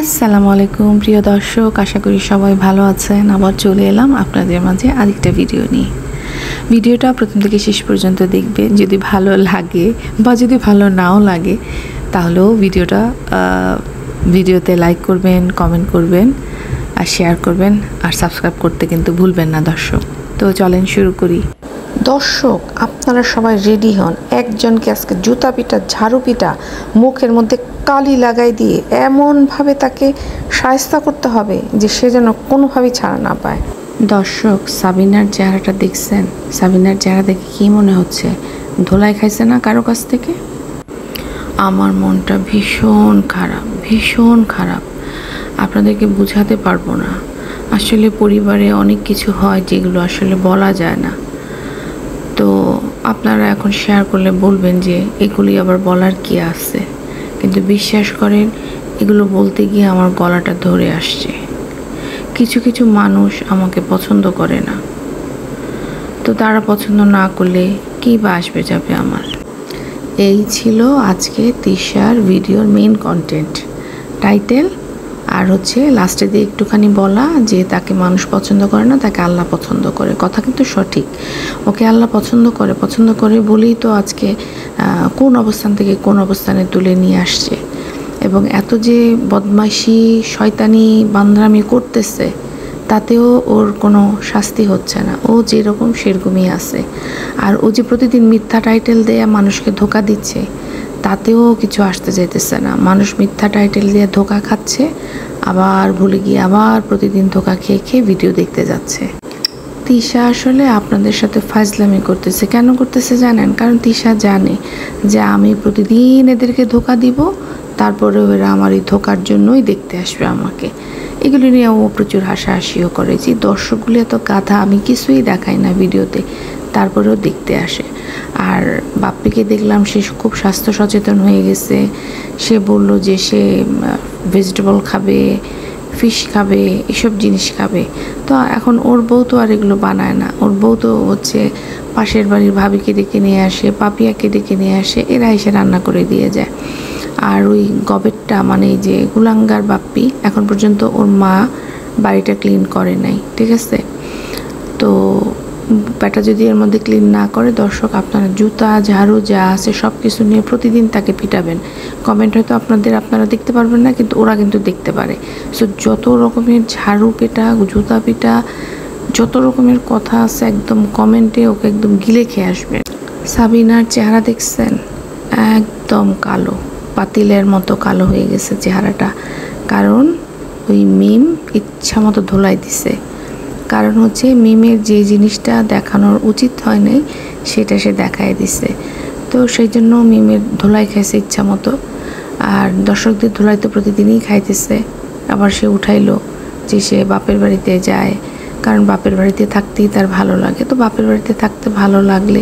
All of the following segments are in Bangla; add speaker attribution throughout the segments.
Speaker 1: আসসালামু আলাইকুম প্রিয় দর্শক, আশা করি সবাই ভালো আছেন। আবার চলে এলাম আপনাদের মাঝে আরেকটা ভিডিও নিয়ে। ভিডিওটা প্রথম থেকে শেষ পর্যন্ত দেখবেন। যদি ভালো লাগে বা যদি ভালো নাও লাগে তাহলেও ভিডিওতে লাইক করবেন, কমেন্ট করবেন আর শেয়ার করবেন, আর সাবস্ক্রাইব করতে কিন্তু ভুলবেন না দর্শক। তো চলেন শুরু করি।
Speaker 2: দর্শক, আপনারা সবাই রেডি হন। একজনকে আজকে জুতা পিটা, ঝাড়ু পিটা, মুখের মধ্যে কালি লাগাই দিয়ে এমনভাবে তাকে শায়েস্তা করতে হবে যে সে যেন কোনোভাবেই ছাড়া না পায়।
Speaker 1: দর্শক, সাবিনার চেহারাটা দেখছেন? সাবিনার চেহারা দেখে কী মনে হচ্ছে? ধোলাই খাইছে না কারো কাছ থেকে? আমার মনটা ভীষণ খারাপ, ভীষণ খারাপ। আপনাদেরকে বোঝাতে পারবো না। আসলে পরিবারে অনেক কিছু হয় যেগুলো আসলে বলা যায় না। তো আপনারা এখন শেয়ার করলে বলবেন যে এগুলি আবার বলার কি আছে, কিন্তু বিশ্বাস করেন এগুলো বলতে গিয়ে আমার গলাটা ধরে আসছে। কিছু কিছু মানুষ আমাকে পছন্দ করে না, তো তারা পছন্দ না করলে কী বা আসবে যাবে আমার। এই ছিল আজকে তিশার ভিডিওর মেইন কন্টেন্ট, টাইটেল আর হচ্ছে লাস্টে দিয়ে একটুখানি বলা যে তাকে মানুষ পছন্দ করে না, তাকে আল্লাহ পছন্দ করে। কথা কিন্তু সঠিক, ওকে আল্লাহ পছন্দ করে বলেই তো আজকে কোন অবস্থান থেকে কোন অবস্থানে তুলে নিয়ে আসছে। এবং এত যে বদমাইশি, শয়তানি, বান্দ্রামি করতেছে তাতেও ওর কোনো শাস্তি হচ্ছে না। ও যেরকম সেরকমই আছে। আর ও যে প্রতিদিন মিথ্যা টাইটেল দেয়া মানুষকে ধোকা দিচ্ছে তাতেও কিছু আসতে চাইতেছে না। মানুষ মিথ্যা টাইটেল দিয়ে ধোকা খাচ্ছে, আবার ভুলে গিয়ে আবার প্রতিদিন ধোকা খেয়ে খেয়ে ভিডিও দেখতে যাচ্ছে। তিশা আসলে আপনাদের সাথে ফাজলামি করতেছে। কেন করতেছে জানেন? কারণ তিশা জানে যে আমি প্রতিদিন এদেরকে ধোকা দিব, তারপরে ওরা আমার এই ধোকার জন্যই দেখতে আসবে আমাকে। এগুলি নিয়ে ও প্রচুর হাসাহাসিও করে যে দর্শকগুলি এত গাধা, আমি কিছুই দেখাই না ভিডিওতে, তারপরেও দেখতে আসে। আর বাপ্পিকে দেখলাম সে খুব স্বাস্থ্য সচেতন হয়ে গেছে। সে বলল যে সে ভেজিটেবল খাবে, ফিশ খাবে, এসব জিনিস খাবে। তো এখন ওর বউ তো আর এগুলো বানায় না। ওর বউ তো হচ্ছে পাশের বাড়ির ভাবিকে ডেকে নিয়ে আসে, পাপিয়াকে ডেকে নিয়ে আসে, এরা এসে রান্না করে দিয়ে যায়। আর ওই গবেটটা মানে যে কুলাঙ্গার বাপ্পি, এখন পর্যন্ত ওর মা বাড়িটা ক্লিন করে নাই, ঠিক আছে? তো ব্যাটা যদি এর মধ্যে ক্লিন না করে, দর্শক আপনারা জুতা, ঝাড়ু যা আছে সব কিছু নিয়ে প্রতিদিন তাকে পিটাবেন। কমেন্ট হয়তো আপনারা দেখতে পারবেন না, কিন্তু ওরা কিন্তু দেখতে পারে। সো যত রকমের ঝাড়ু পেটা, জুতা পিটা, যত রকমের কথা আছে একদম কমেন্টে ওকে একদম গিলে খেয়ে আসবে। সাবিনার চেহারা দেখছেন? একদম কালো, পাতিলের মতো কালো হয়ে গেছে চেহারাটা। কারণ ওই মিম ইচ্ছা মতো ধোলাই দিছে। কারণ হচ্ছে মিমের যে জিনিসটা দেখানোর উচিত হয় নাই সেটা সে দেখায় দিছে। তো সেই জন্য মিমের ধোলাই খাইছে ইচ্ছা মতো। আর দর্শকদের ধোলাই তো প্রতিদিনই খাইতেছে। আবার সে উঠাইলো যে সে বাপের বাড়িতে যায়, কারণ বাপের বাড়িতে থাকতেই তার ভালো লাগে। তো বাপের বাড়িতে থাকতে ভালো লাগলে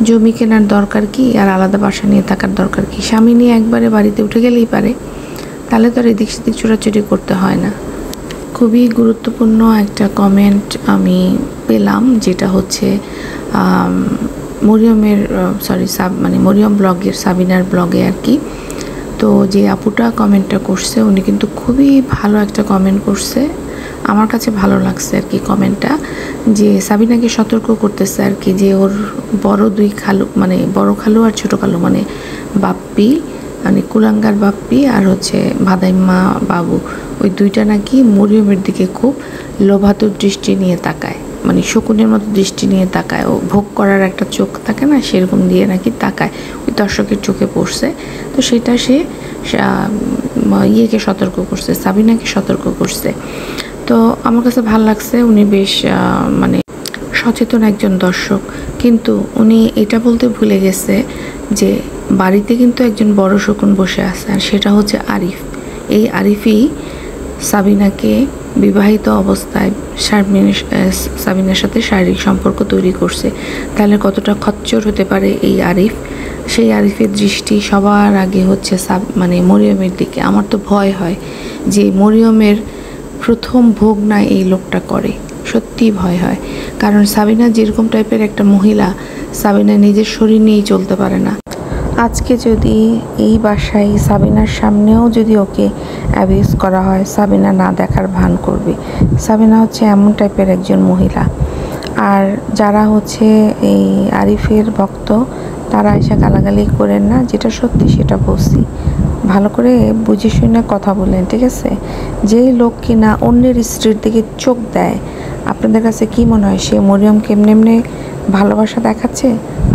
Speaker 1: জমি কেনার দরকার কি, আর আলাদা বাসা নিয়ে থাকার দরকার কি? স্বামী নিয়ে একবারে বাড়িতে উঠে গেলেই পারে, তাহলে তো আর এদিক সেদিক চোরাচুরি করতে হয় না। খুবই গুরুত্বপূর্ণ একটা কমেন্ট আমি পেলাম, যেটা হচ্ছে মরিয়ম ব্লগের, সাবিনার ব্লগে আর কি। তো যে আপুটা কমেন্টটা করছে উনি কিন্তু খুবই ভালো একটা কমেন্ট করছে। আমার কাছে ভালো লাগছে আর কি কমেন্টটা, যে সাবিনাকে সতর্ক করতেছে আর কি, যে ওর বড় দুই খালু, মানে বড় খালু আর ছোট খালু, মানে বাপ্পি, মানে কুলাঙ্গার বাপ্পি আর হচ্ছে ভাদাইম্মা বাবু, ওই দুইটা নাকি মরিয়মের দিকে খুব লোভাতুর দৃষ্টি নিয়ে তাকায়, মানে শকুনের মতো দৃষ্টি নিয়ে তাকায়। ও ভোগ করার একটা চোখ থাকে না, সেরকম দিয়ে নাকি তাকায়। ওই দর্শকের চোখে পড়ছে। তো সেটা সে ইয়েকে সতর্ক করছে, সাবিনাকে সতর্ক করছে। তো আমার কাছে ভালো লাগছে, উনি বেশ মানে সচেতন একজন দর্শক। কিন্তু উনি এটা বলতে ভুলে গেছে যে বাড়িতে কিন্তু একজন বড় শকুন বসে আছে, আর সেটা হচ্ছে আরিফ। এই আরিফই সাবিনাকে বিবাহিত অবস্থায় সাবিনার সাথে শারীরিক সম্পর্ক তৈরি করছে। তাহলে কতটা খচ্চর হতে পারে এই আরিফ? সেই আরিফের দৃষ্টি সবার আগে হচ্ছে মরিয়মের দিকে। আমার তো ভয় হয় যে মরিয়মের প্রথম ভোগ না এই লোকটা করে, সত্যি ভয় হয়। কারণ সাবিনা যেরকম টাইপের একটা মহিলা, সাবিনা নিজের শরীর নিয়েই চলতে পারে না।
Speaker 2: আজকে যদি এই বাসায় সাবিনার সামনেও যদি ওকে অ্যাবিউজ করা হয়, সাবিনা না দেখার ভান করবে। সাবিনা হচ্ছে এমন টাইপের একজন মহিলা। আর যারা হচ্ছে এই আরিফের ভক্ত, তারা এসে গালাগালি করেন না, যেটা সত্যি সেটা বলছি। ভালো করে বুঝে শুনে কথা বলেন, ঠিক আছে? যেই লোক কিনা অন্যের স্ত্রীর দিকে চোখ দেয়, আপনাদের কাছে কি মনে হয় সে মরিয়ম কেমনে ভালোবাসা দেখাচ্ছে?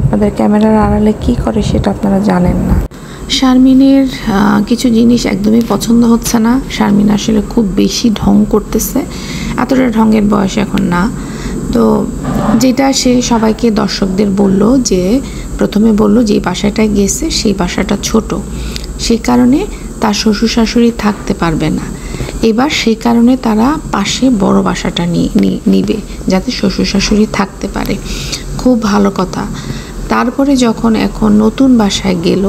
Speaker 2: আপনাদের ক্যামেরার আড়ালে কি করে সেটা আপনারা জানেন না।
Speaker 1: শারমিনের কিছু জিনিস একদমই পছন্দ হচ্ছে না। শারমিন আসলে খুব বেশি ঢং করতেছে, এতটা ঢঙের বয়স এখন না। তো যেটা সে সবাইকে দর্শকদের বলল, যে প্রথমে বলল যে বাসাটায় গেছে সেই বাসাটা ছোট, সেই কারণে তার শ্বশুর শাশুড়ি থাকতে পারবে না। এবার সেই কারণে তারা পাশে বড় বাসাটা নিবে, যাতে শ্বশুর শাশুড়ি থাকতে পারে। খুব ভালো কথা। তারপরে যখন এখন নতুন বাসায় গেল,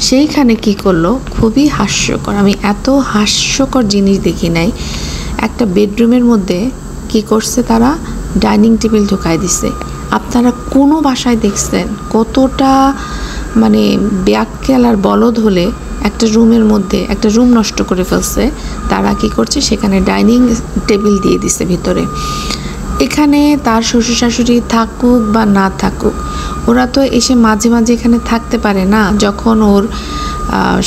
Speaker 1: সেইখানে কি করলো, খুবই হাস্যকর। আমি এত হাস্যকর জিনিস দেখি নাই। একটা বেডরুমের মধ্যে কি করছে, তারা ডাইনিং টেবিল ঢুকাই দিছে। আপনারা কোনো বাসায় দেখছেন কতটা মানে ব্যাককেল আর বলদ হলে একটা রুমের মধ্যে একটা রুম নষ্ট করে ফেলছে? তারা কি করছে, সেখানে ডাইনিং টেবিল দিয়ে দিছে ভিতরে। এখানে তার শ্বশুর শাশুড়ি থাকুক বা না থাকুক, ওরা তো এসে মাঝে মাঝে এখানে থাকতে পারে না। যখন ওর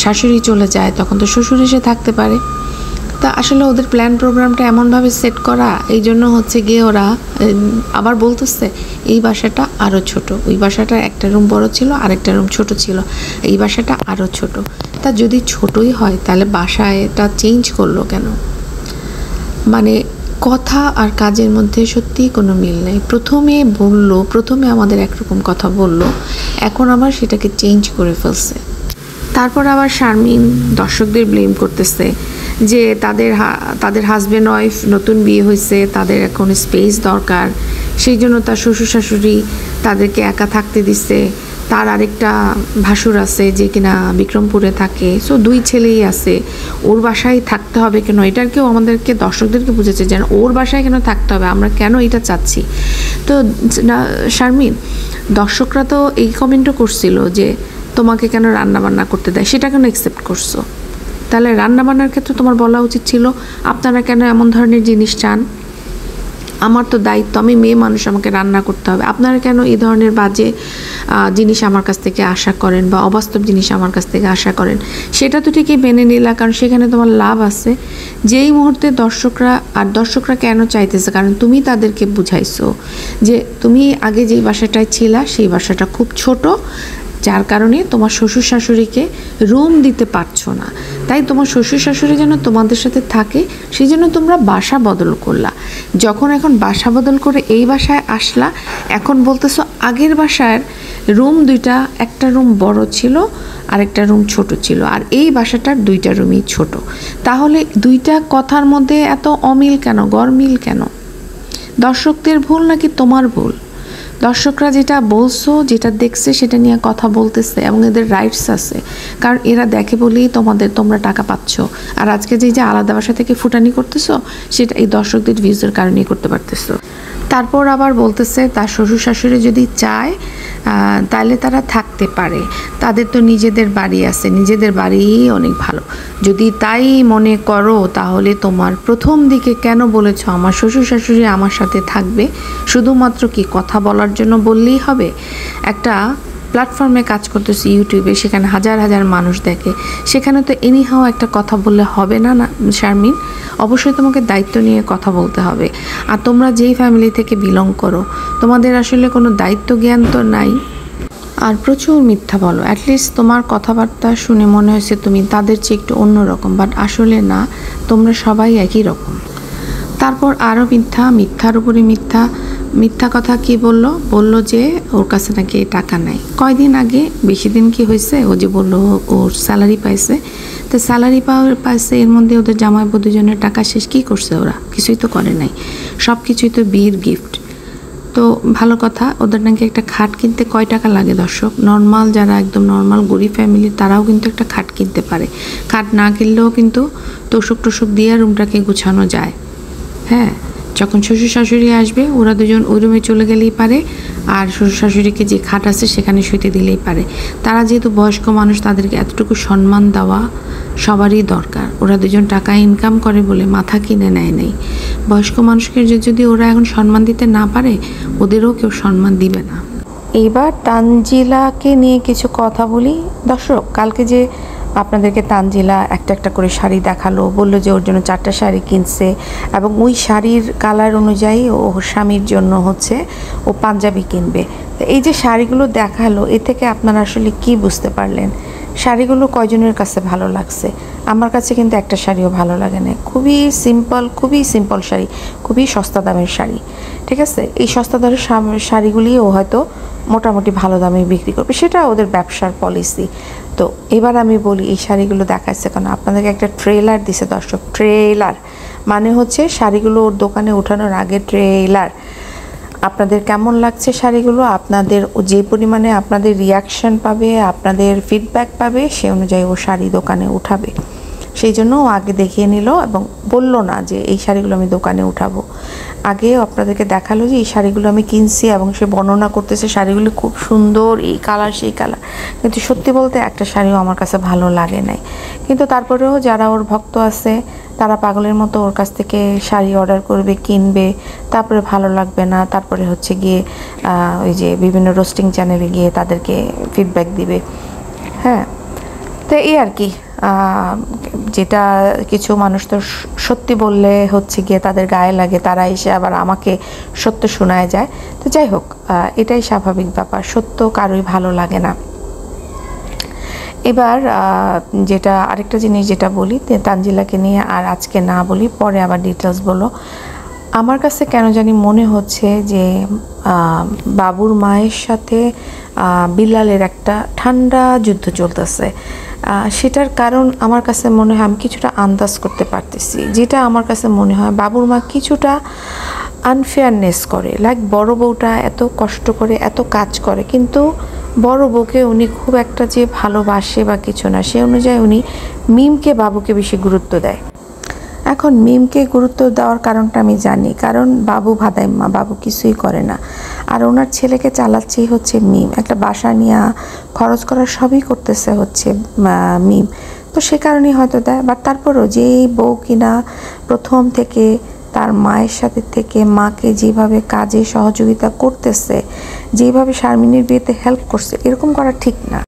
Speaker 1: শাশুড়ি চলে যায় তখন তো শ্বশুর এসে থাকতে পারে। তা আসলে ওদের প্ল্যান প্রোগ্রামটা এমনভাবে সেট করা, এই জন্য হচ্ছে গিয়ে ওরা আবার বলতেছে এই বাসাটা আরও ছোট, ওই বাসাটা একটা রুম বড় ছিল আর একটা রুম ছোট ছিল, এই বাসাটা আরও ছোট। তা যদি ছোটই হয় তাহলে বাসাটা চেঞ্জ করলো কেন? মানে কথা আর কাজের মধ্যে সত্যিই কোনো মিল নেই। প্রথমে আমাদের একরকম কথা বললো, এখন আবার সেটাকে চেঞ্জ করে ফেলছে। তারপর আবার শারমিন দর্শকদের ব্লেম করতেছে যে তাদের হাজব্যান্ড ওয়াইফ নতুন বিয়ে হয়েছে, তাদের এখন স্পেস দরকার, সেই জন্য তার শ্বশুর শাশুড়ি তাদেরকে একা থাকতে দিচ্ছে। তার আরেকটা ভাসুর আছে যে কিনা বিক্রমপুরে থাকে, সো 2 ছেলেই আছে, ওর বাসায় থাকতে হবে কেন? এটার কেউ আমাদেরকে দর্শকদেরকে বুঝেছে যেন ওর বাসায় কেন থাকতে হবে, আমরা কেন এটা চাচ্ছি। তো শারমিন, দর্শকরা তো এই কমেন্টও করছিল যে তোমাকে কেন রান্না বান্না করতে দেয়, সেটা কেন অ্যাকসেপ্ট করছো? তাহলে রান্না বান্নার ক্ষেত্রে তোমার বলা উচিত ছিল আপনারা কেন এমন ধরনের জিনিস চান। আমার তো দায়িত্ব, আমি মেয়ে মানুষ, আমাকে রান্না করতে হবে। আপনারা কেন এই ধরনের বাজে জিনিস আমার কাছ থেকে আশা করেন বা অবাস্তব জিনিস আমার কাছ থেকে আশা করেন? সেটা তো ঠিকই মেনে নিলা, কারণ সেখানে তোমার লাভ আছে। যেই মুহূর্তে দর্শকরা কেন চাইতেছে, কারণ তুমি তাদেরকে বুঝাইছো যে তুমি আগে যেই বাসাটায় ছিলা সেই বাসাটা খুব ছোট, যার কারণে তোমার শ্বশুর শাশুড়িকে রুম দিতে পারছো না। তাই তোমার শ্বশুর শাশুড়ি যেন তোমাদের সাথে থাকে, সেই জন্য তোমরা বাসা বদল করলা। যখন এখন বাসা বদল করে এই বাসায় আসলা, এখন বলতেছো আগের বাসার রুম 2টা, একটা রুম বড় ছিল আর একটা রুম ছোট ছিল, আর এই বাসাটার 2টা রুমই ছোট। তাহলে 2টা কথার মধ্যে এত অমিল কেন, গরমিল কেন? দর্শকদের ভুল নাকি তোমার ভুল? দর্শকরা যেটা বলছো, যেটা দেখছে সেটা নিয়ে কথা বলতেছে এবং এদের রাইটস আছে, কারণ এরা দেখে বলেই তোমরা টাকা পাচ্ছ। আর আজকে যে আলাদা বাসা থেকে ফুটানি করতেছো, সেটা এই দর্শকদের ভিউজের কারণেই করতে পারতেছো। তারপর আবার বলতেছে তার শ্বশুর শাশুড়ি যদি চায় তাহলে তারা থাকতে পারে, তাদের তো নিজেদের বাড়ি আছে, নিজেদের বাড়িই অনেক ভালো। যদি তাই মনে করো তাহলে তোমার প্রথম দিকে কেন বলেছো আমার শ্বশুর শাশুড়ি আমার সাথে থাকবে? শুধুমাত্র কি কথা বলার জন্য বললেই হবে? একটা প্ল্যাটফর্মে কাজ করতেছি ইউটিউবে, সেখানে হাজার হাজার মানুষ দেখে, সেখানে তো এনিহাও একটা কথা বললে হবে না শারমিন? অবশ্যই তোমাকে দায়িত্ব নিয়ে কথা বলতে হবে। আর তোমরা যেই ফ্যামিলি থেকে বিলং করো, তোমাদের আসলে কোনো দায়িত্ব জ্ঞান তো নাই, আর প্রচুর মিথ্যা বলো। অ্যাটলিস্ট তোমার কথাবার্তা শুনে মনে হয়েছে তুমি তাদের চেয়ে একটু অন্যরকম, বাট আসলে না, তোমরা সবাই একই রকম। তারপর আরও মিথ্যার উপরে মিথ্যা কথা কি বললো যে ওর কাছে নাকি টাকা নাই। কয়দিন আগে, বেশি দিন কি হয়েছে, ও যে বললো ওর স্যালারি পাইছে, তো স্যালারি পাইছে, এর মধ্যে ওদের জামাই বধূজনের টাকা শেষ। কী করছে ওরা? কিছুই তো করে নাই, সব কিছুই তো বিয়ের গিফট। তো ভালো কথা, ওদের নাকি একটা খাট কিনতে কয় টাকা লাগে দর্শক? নর্মাল যারা একদম নর্মাল গরিব ফ্যামিলির তারাও কিন্তু একটা খাট কিনতে পারে। খাট না কিনলেও কিন্তু তোষক দিয়ে রুমটাকে গুছানো যায়। হ্যাঁ, যখন শ্বশুর শাশুড়ি আসবে ওরা দুজন ওই রুমে চলে গেলেই পারে, আর শ্বশুর শাশুড়িকে যে খাট আছে সেখানে শুইতে দিলেই পারে। তারা যেহেতু বয়স্ক মানুষ, তাদেরকে এতটুকু সম্মান দেওয়া সবারই দরকার। ওরা দুজন টাকা ইনকাম করে বলে মাথা কিনে নেয় নেই। বয়স্ক মানুষকে যদি ওরা এখন সম্মান দিতে না পারে, ওদেরও কেউ সম্মান দিবে না।
Speaker 2: এইবার তানজিলাকে নিয়ে কিছু কথা বলি। দর্শক, কালকে যে আপনাদেরকে তানজিলা একটা একটা করে শাড়ি দেখালো, বললো যে ওর জন্য 4টা শাড়ি কিনছে এবং ওই শাড়ির কালার অনুযায়ী ও স্বামীর জন্য হচ্ছে ও পাঞ্জাবি কিনবে। এই যে শাড়িগুলো দেখালো, এ থেকে আপনারা আসলে কি বুঝতে পারলেন? শাড়িগুলো কয়জনের কাছে ভালো লাগছে? আমার কাছে কিন্তু একটা শাড়িও ভালো লাগে না। খুবই সিম্পল শাড়ি, খুবই সস্তা দামের শাড়ি। ঠিক আছে, এই সস্তা দামের শাড়িগুলি ও হয়তো মোটামুটি ভালো দামে বিক্রি করবে, সেটা ওদের ব্যবসার পলিসি। তো এবার আমি বলি, এই শাড়িগুলো দেখাচ্ছে কেন? আপনাদেরকে একটা ট্রেলার দিছে দর্শক। ট্রেলার মানে হচ্ছে শাড়িগুলো ওর দোকানে ওঠানোর আগে ট্রেলার। আপনাদের কেমন লাগছে শাড়িগুলো, আপনাদের যে পরিমাণে আপনাদের রিয়াকশান পাবে, আপনাদের ফিডব্যাক পাবে, সে অনুযায়ী ও শাড়ি দোকানে উঠাবে। সেই জন্য ও আগে দেখিয়ে নিল এবং বলল না যে এই শাড়িগুলো আমি দোকানে উঠাবো। আগে আপনাদেরকে দেখালো যে এই শাড়িগুলো আমি কিনছি এবং সে বর্ণনা করতেছে শাড়িগুলো খুব সুন্দর, এই কালার সেই কালার। কিন্তু সত্যি বলতে একটা শাড়িও আমার কাছে ভালো লাগে নাই। কিন্তু তারপরেও যারা ওর ভক্ত আছে, তারা পাগলের মতো ওর কাছ থেকে শাড়ি অর্ডার করবে, কিনবে, তারপরে ভালো লাগবে না, তারপরে হচ্ছে গিয়ে ওই যে বিভিন্ন রোস্টিং চ্যানেলে গিয়ে তাদেরকে ফিডব্যাক দিবে। হ্যাঁ, তো এই আর কি। যেটা কিছু মানুষ তো সত্যি বললে হচ্ছে গিয়ে তাদের গায়ে লাগে, তারা এসে আবার আমাকে সত্য শোনায় যায়। তো যাই হোক, এটাই স্বাভাবিক ব্যাপার, সত্য কারোই ভালো লাগে না। এবার যেটা আরেকটা জিনিস যেটা বলি তানজিলাকে নিয়ে, আর আজকে না বলি, পরে আবার ডিটেলস বলো। আমার কাছে কেন জানি মনে হচ্ছে যে বাবুর মায়ের সাথে বিলালের একটা ঠান্ডা যুদ্ধ চলতেছে। সেটার কারণ আমার কাছে মনে হয়, আমি কিছুটা আন্দাজ করতে পারতেছি, যেটা আমার কাছে মনে হয় বাবুর মা কিছুটা আনফেয়ারনেস করে। লাইক বড় বউটা এত কষ্ট করে, এত কাজ করে, কিন্তু বড় বউকে উনি খুব একটা যে ভালোবাসে বা কিছু না, সে অনুযায়ী উনি মিমকে, বাবুকে বেশি গুরুত্ব দেয়। এখন মিমকে গুরুত্ব দেওয়ার কারণটা আমি জানি, কারণ বাবু ভাদাইম্মা, বাবু কিছুই করে না, আর ওনার ছেলেকে চালাচ্ছেই হচ্ছে মিম। একটা বাসা নিয়ে খরচ করার সবই করতেছে হচ্ছে মিম, তো সে কারণেই হয়তো দেয়। বাট তারপরও যেই বউ কিনা প্রথম থেকে তার মায়ের সাথে থেকে মাকে যেভাবে কাজে সহযোগিতা করতেছে, যেভাবে শারমিনের বিয়েতে হেল্প করছে, এরকম করা ঠিক না।